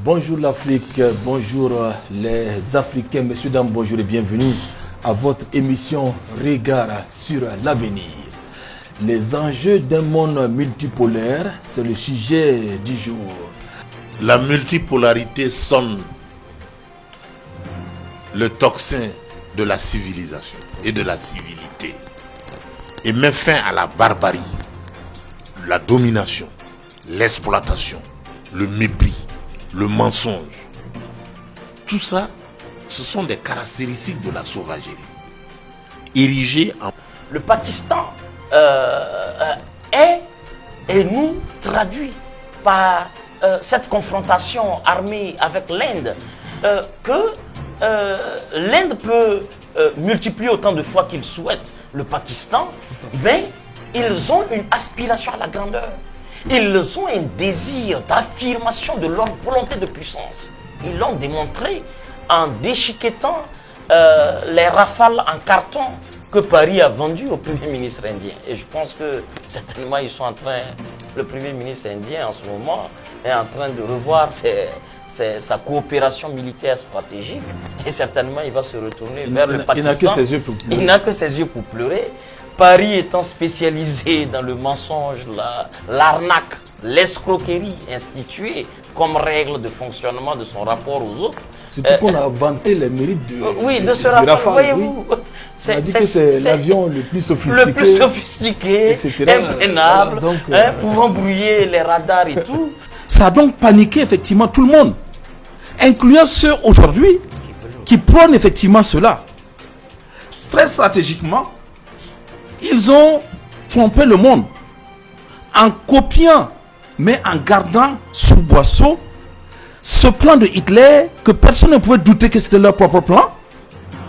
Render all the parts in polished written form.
Bonjour l'Afrique, bonjour les Africains, messieurs, dames, bonjour et bienvenue à votre émission Regard sur l'avenir. Les enjeux d'un monde multipolaire, c'est le sujet du jour. La multipolarité sonne le tocsin de la civilisation et de la civilité et met fin à la barbarie, la domination, l'exploitation, le mépris, le mensonge. Tout ça, ce sont des caractéristiques de la sauvagerie. Érigées en... Le Pakistan est nous traduit par cette confrontation armée avec l'Inde, que l'Inde peut multiplier autant de fois qu'il souhaite le Pakistan, mais ils ont une aspiration à la grandeur. Ils ont un désir d'affirmation de leur volonté de puissance. Ils l'ont démontré en déchiquetant les rafales en carton que Paris a vendu au Premier ministre indien. Et je pense que certainement ils sont en train, le Premier ministre indien en ce moment est en train de revoir sa coopération militaire stratégique. Et certainement il va se retourner vers le Pakistan. Il n'a que ses yeux pour pleurer. Il n'a que ses yeux pour pleurer. Paris étant spécialisé dans le mensonge, l'arnaque, l'escroquerie instituée comme règle de fonctionnement de son rapport aux autres. Surtout qu'on a vanté les mérites de ce Rafale, voyez-vous. Oui. On a dit que c'est l'avion le plus sophistiqué, imprenable, pouvant brouiller les radars et tout. Ça a donc paniqué effectivement tout le monde, incluant ceux aujourd'hui qui prônent effectivement cela. Très stratégiquement, ils ont trompé le monde en copiant, mais en gardant sous boisseau ce plan de Hitler que personne ne pouvait douter que c'était leur propre plan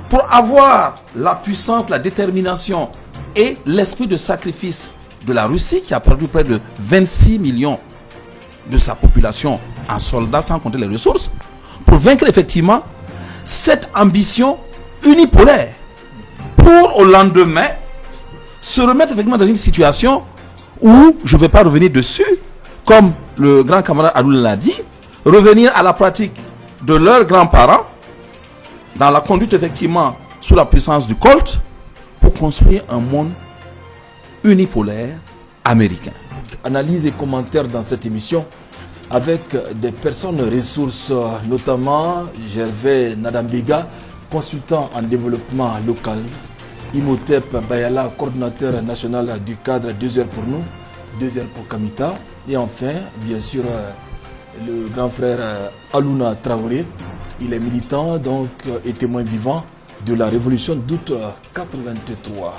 pour avoir la puissance, la détermination et l'esprit de sacrifice de la Russie qui a perdu près de 26 millions de sa population en soldats sans compter les ressources pour vaincre effectivement cette ambition unipolaire pour au lendemain se remettre effectivement dans une situation où, je ne vais pas revenir dessus, comme le grand camarade Aloul l'a dit, revenir à la pratique de leurs grands-parents, dans la conduite effectivement sous la puissance du Colt, pour construire un monde unipolaire américain. Analyse et commentaires dans cette émission avec des personnes ressources, notamment Gervais Nadambiga, consultant en développement local, Imhotep Bayala, coordinateur national du cadre 2 heures pour nous, 2 heures pour Kamita. Et enfin, bien sûr, le grand frère Alouna Traoré. Il est militant donc, et témoin vivant de la révolution d'août 83.